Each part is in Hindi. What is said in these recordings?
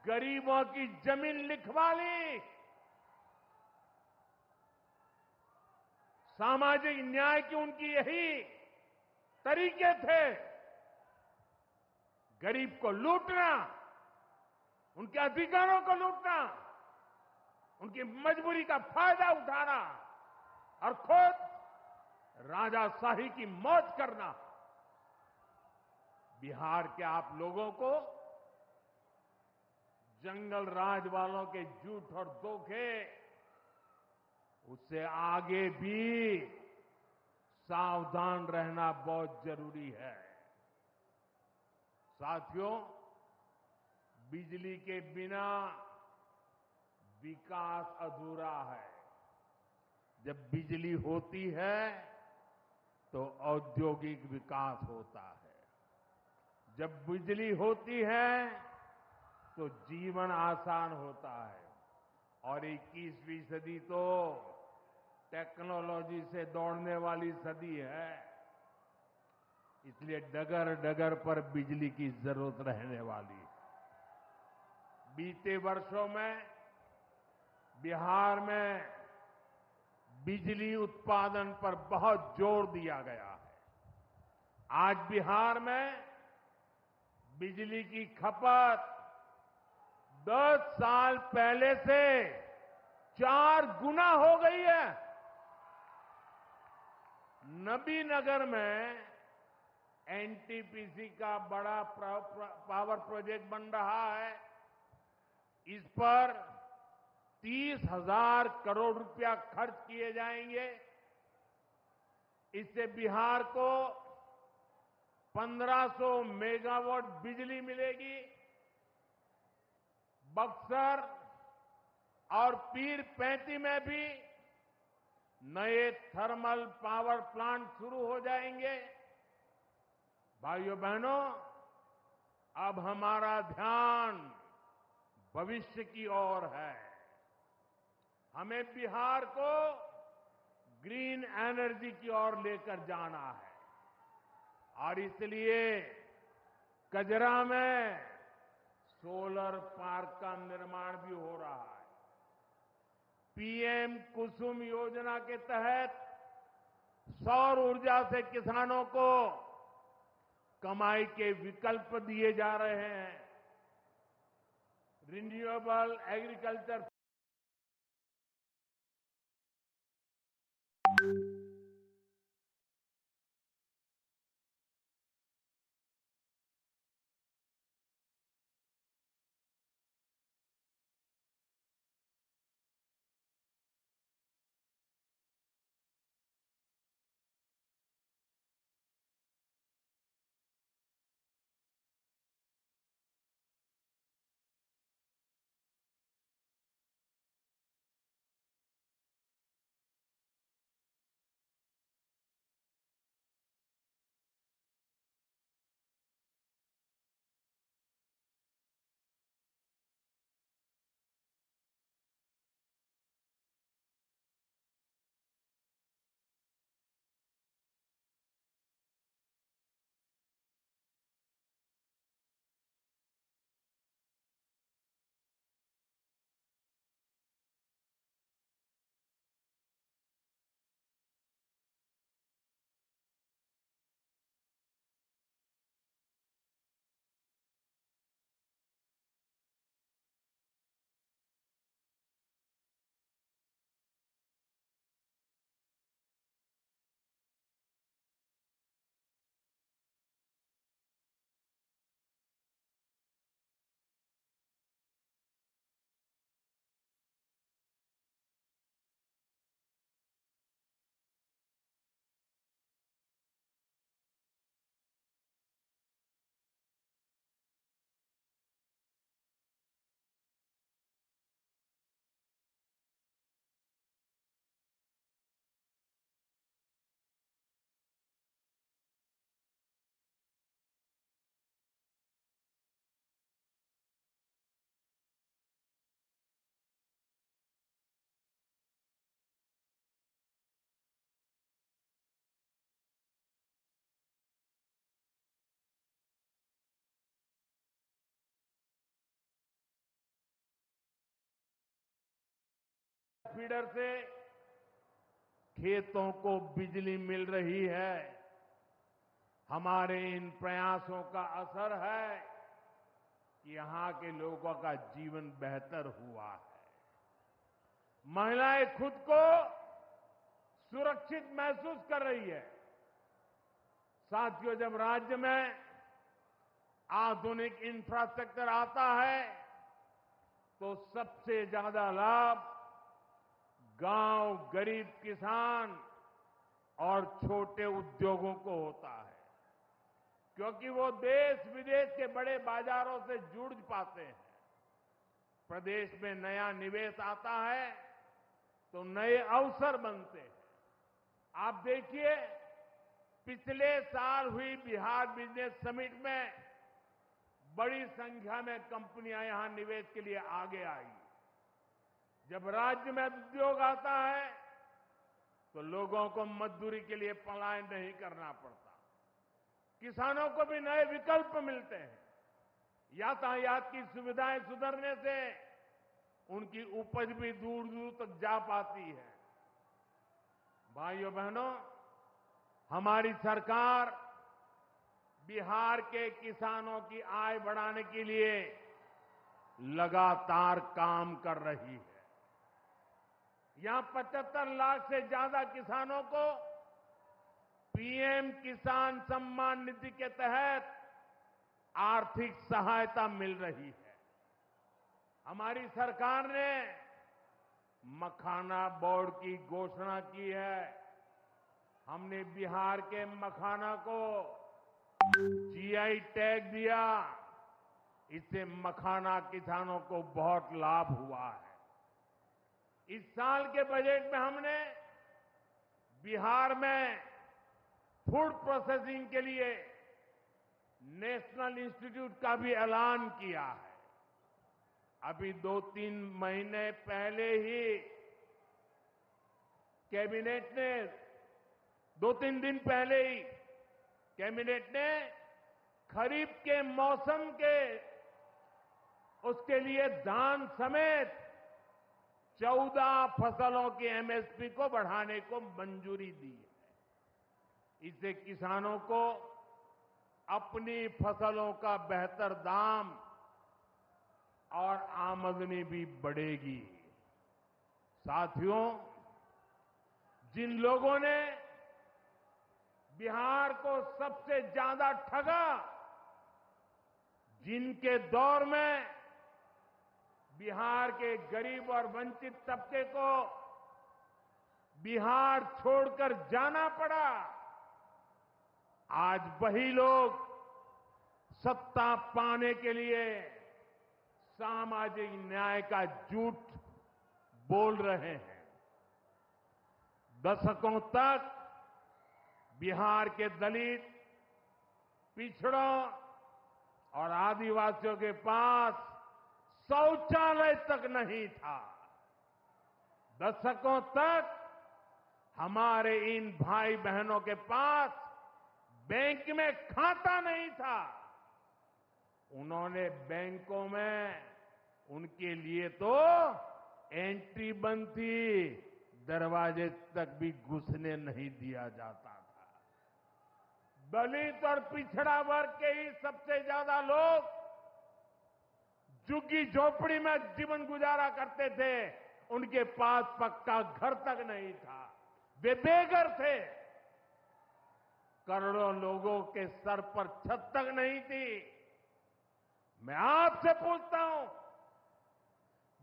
गरीबों की जमीन लिखवा ली। सामाजिक न्याय की उनकी यही तरीके थे। गरीब को लूटना, उनके अधिकारों को लूटना, उनकी मजबूरी का फायदा उठाना और खुद राजाशाही की मौज करना। बिहार के आप लोगों को जंगल राज वालों के झूठ और धोखे, उससे आगे भी सावधान रहना बहुत जरूरी है। साथियों, बिजली के बिना विकास अधूरा है। जब बिजली होती है तो औद्योगिक विकास होता है। जब बिजली होती है तो जीवन आसान होता है। और 21वीं सदी तो टेक्नोलॉजी से दौड़ने वाली सदी है। इसलिए डगर डगर पर बिजली की जरूरत रहने वाली है। बीते वर्षों में बिहार में बिजली उत्पादन पर बहुत जोर दिया गया है। आज बिहार में बिजली की खपत 10 साल पहले से 4 गुना हो गई है। नबीनगर में एनटीपीसी का बड़ा पावर प्रोजेक्ट बन रहा है। इस पर 30,000 करोड़ रुपया खर्च किए जाएंगे। इससे बिहार को 1500 मेगावाट बिजली मिलेगी। बक्सर और पीर पैंती में भी नए थर्मल पावर प्लांट शुरू हो जाएंगे। भाइयों बहनों, अब हमारा ध्यान भविष्य की ओर है। हमें बिहार को ग्रीन एनर्जी की ओर लेकर जाना है और इसलिए कजरा में सोलर पार्क का निर्माण भी हो रहा है। पीएम कुसुम योजना के तहत सौर ऊर्जा से किसानों को कमाई के विकल्प दिए जा रहे हैं। रिन्यूएबल एग्रीकल्चर फीडर से खेतों को बिजली मिल रही है। हमारे इन प्रयासों का असर है कि यहां के लोगों का जीवन बेहतर हुआ है। महिलाएं खुद को सुरक्षित महसूस कर रही है। साथियों, जब राज्य में आधुनिक इंफ्रास्ट्रक्चर आता है तो सबसे ज्यादा लाभ गांव, गरीब किसान और छोटे उद्योगों को होता है, क्योंकि वो देश विदेश के बड़े बाजारों से जुड़ पाते हैं। प्रदेश में नया निवेश आता है तो नए अवसर बनते हैं। आप देखिए, पिछले साल हुई बिहार बिजनेस समिट में बड़ी संख्या में कंपनियां यहां निवेश के लिए आगे आई। जब राज्य में उद्योग आता है तो लोगों को मजदूरी के लिए पलायन नहीं करना पड़ता, किसानों को भी नए विकल्प मिलते हैं। यातायात की सुविधाएं सुधरने से उनकी उपज भी दूर दूर तक जा पाती है। भाइयों बहनों, हमारी सरकार बिहार के किसानों की आय बढ़ाने के लिए लगातार काम कर रही है। यहां 75 लाख से ज्यादा किसानों को पीएम किसान सम्मान निधि के तहत आर्थिक सहायता मिल रही है। हमारी सरकार ने मखाना बोर्ड की घोषणा की है। हमने बिहार के मखाना को जीआई टैग दिया। इससे मखाना किसानों को बहुत लाभ हुआ है। इस साल के बजट में हमने बिहार में फूड प्रोसेसिंग के लिए नेशनल इंस्टीट्यूट का भी ऐलान किया है। अभी 2-3 महीने पहले ही कैबिनेट ने 2-3 दिन पहले ही कैबिनेट ने खरीफ के मौसम के उसके लिए धान समेत 14 फसलों की एमएसपी को बढ़ाने को मंजूरी दी है। इससे किसानों को अपनी फसलों का बेहतर दाम और आमदनी भी बढ़ेगी। साथियों, जिन लोगों ने बिहार को सबसे ज्यादा ठगा, जिनके दौर में बिहार के गरीब और वंचित तबके को बिहार छोड़कर जाना पड़ा, आज वही लोग सत्ता पाने के लिए सामाजिक न्याय का झूठ बोल रहे हैं। दशकों तक बिहार के दलित, पिछड़ों और आदिवासियों के पास शौचालय तक नहीं था। दशकों तक हमारे इन भाई बहनों के पास बैंक में खाता नहीं था। उन्होंने बैंकों में उनके लिए तो एंट्री बंद थी, दरवाजे तक भी घुसने नहीं दिया जाता था। दलित और पिछड़ा वर्ग के ही सबसे ज्यादा लोग झुग्गी झोपड़ी में जीवन गुजारा करते थे। उनके पास पक्का घर तक नहीं था, वे बेघर थे। करोड़ों लोगों के सर पर छत तक नहीं थी। मैं आपसे पूछता हूं,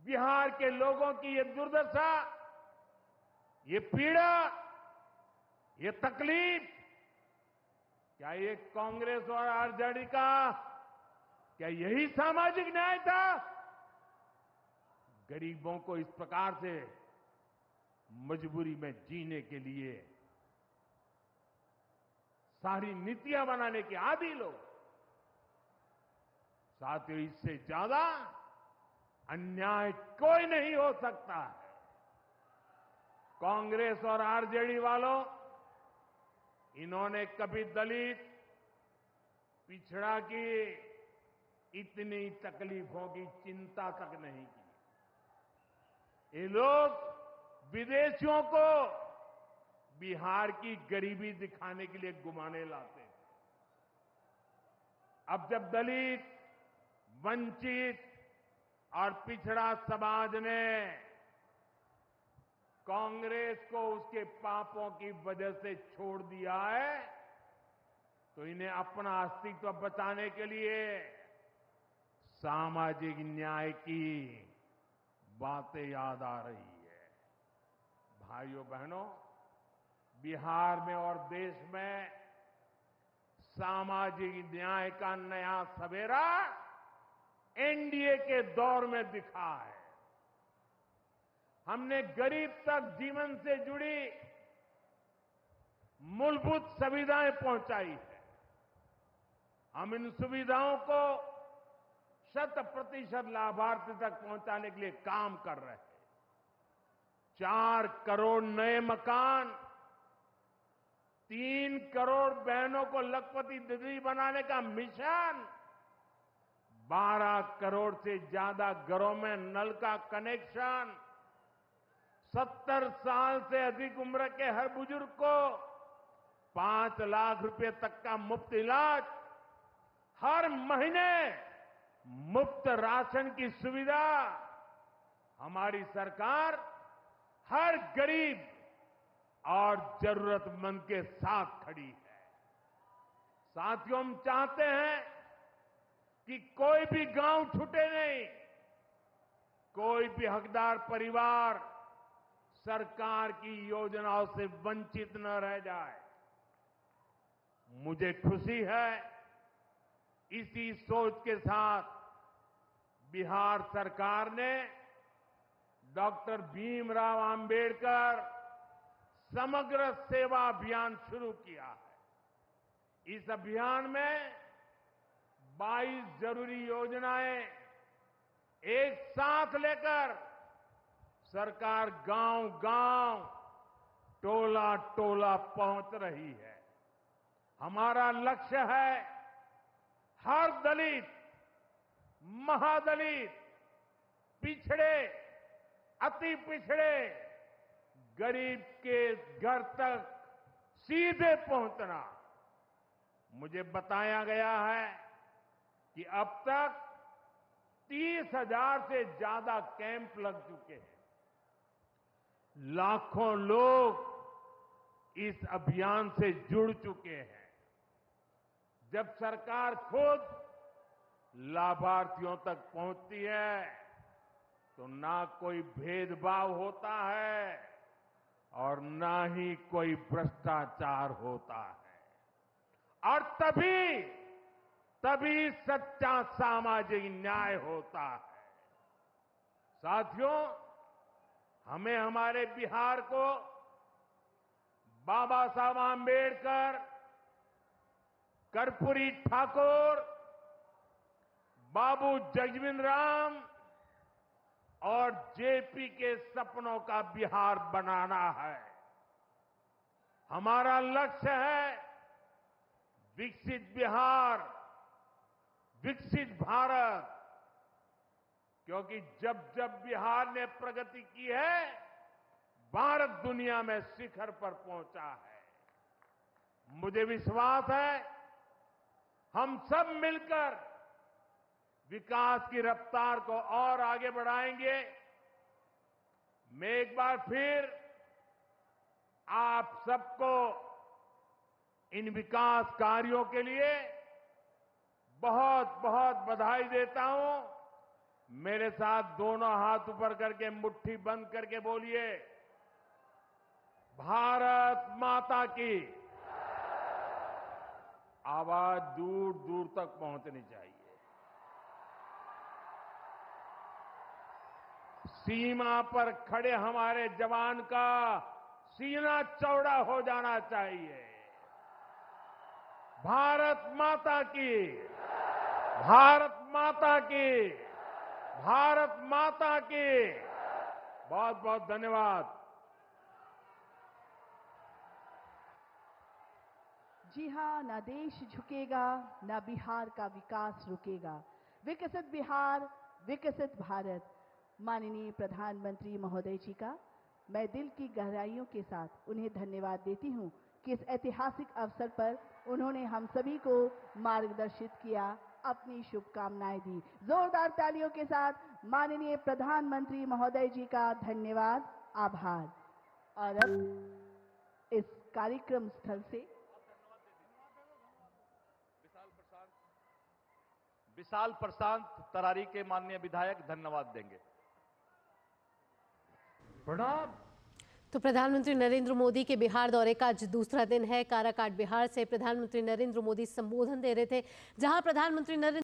बिहार के लोगों की ये दुर्दशा, ये पीड़ा, ये तकलीफ, क्या ये कांग्रेस और आरजेडी का, क्या यही सामाजिक न्याय था? गरीबों को इस प्रकार से मजबूरी में जीने के लिए सारी नीतियां बनाने के आदी लोग। साथियों, इससे ज्यादा अन्याय कोई नहीं हो सकता है। कांग्रेस और आरजेडी वालों, इन्होंने कभी दलित, पिछड़ा की इतनी तकलीफों की चिंता तक नहीं की। ये लोग विदेशियों को बिहार की गरीबी दिखाने के लिए घुमाने लाते थे। अब जब दलित, वंचित और पिछड़ा समाज ने कांग्रेस को उसके पापों की वजह से छोड़ दिया है, तो इन्हें अपना अस्तित्व बचाने के लिए सामाजिक न्याय की बातें याद आ रही है। भाइयों बहनों, बिहार में और देश में सामाजिक न्याय का नया सवेरा एनडीए के दौर में दिखा है। हमने गरीब तक जीवन से जुड़ी मूलभूत सुविधाएं पहुंचाई है। हम इन सुविधाओं को 100% लाभार्थी तक पहुंचाने के लिए काम कर रहे हैं। 4 करोड़ नए मकान, 3 करोड़ बहनों को लखपति दीदी बनाने का मिशन, 12 करोड़ से ज्यादा घरों में नल का कनेक्शन, 70 साल से अधिक उम्र के हर बुजुर्ग को 5 लाख रुपए तक का मुफ्त इलाज, हर महीने मुफ्त राशन की सुविधा। हमारी सरकार हर गरीब और जरूरतमंद के साथ खड़ी है। साथियों, हम चाहते हैं कि कोई भी गांव छूटे नहीं, कोई भी हकदार परिवार सरकार की योजनाओं से वंचित न रह जाए। मुझे खुशी है, इसी सोच के साथ बिहार सरकार ने डॉक्टर भीमराव अंबेडकर समग्र सेवा अभियान शुरू किया है। इस अभियान में 22 जरूरी योजनाएं एक साथ लेकर सरकार गांव-गांव, टोला-टोला पहुंच रही है। हमारा लक्ष्य है हर दलित, महादलित, पिछड़े, अति पिछड़े, गरीब के घर तक सीधे पहुंचना। मुझे बताया गया है कि अब तक 30,000 से ज्यादा कैंप लग चुके हैं। लाखों लोग इस अभियान से जुड़ चुके हैं। जब सरकार खुद लाभार्थियों तक पहुंचती है तो ना कोई भेदभाव होता है और ना ही कोई भ्रष्टाचार होता है, और तभी सच्चा सामाजिक न्याय होता है। साथियों, हमें हमारे बिहार को बाबा साहब आंबेडकर, कर्पूरी ठाकुर, बाबू जगजीवन राम और जेपी के सपनों का बिहार बनाना है। हमारा लक्ष्य है विकसित बिहार, विकसित भारत, क्योंकि जब जब बिहार ने प्रगति की है, भारत दुनिया में शिखर पर पहुंचा है। मुझे विश्वास है हम सब मिलकर विकास की रफ्तार को और आगे बढ़ाएंगे। मैं एक बार फिर आप सबको इन विकास कार्यों के लिए बहुत बहुत बधाई देता हूं। मेरे साथ दोनों हाथ ऊपर करके मुट्ठी बंद करके बोलिए, भारत माता की। आवाज दूर दूर तक पहुंचनी चाहिए। सीमा पर खड़े हमारे जवान का सीना चौड़ा हो जाना चाहिए। भारत माता की, भारत माता की, भारत माता की। बहुत बहुत धन्यवाद। जी हाँ, ना देश झुकेगा, ना बिहार का विकास रुकेगा। विकसित बिहार, विकसित भारत। माननीय प्रधानमंत्री महोदय जी का मैं दिल की गहराइयों के साथ उन्हें धन्यवाद देती हूं कि इस ऐतिहासिक अवसर पर उन्होंने हम सभी को मार्गदर्शित किया, अपनी शुभकामनाएं दी। जोरदार तालियों के साथ माननीय प्रधानमंत्री महोदय जी का धन्यवाद, आभार। और अब इस कार्यक्रम स्थल से विशाल प्रशांत तरारी के माननीय विधायक धन्यवाद देंगे। प्रणाम। तो प्रधानमंत्री नरेंद्र मोदी के बिहार दौरे का आज दूसरा दिन है। काराकाट बिहार से प्रधानमंत्री नरेंद्र मोदी संबोधन दे रहे थे, जहां प्रधानमंत्री नरेंद्र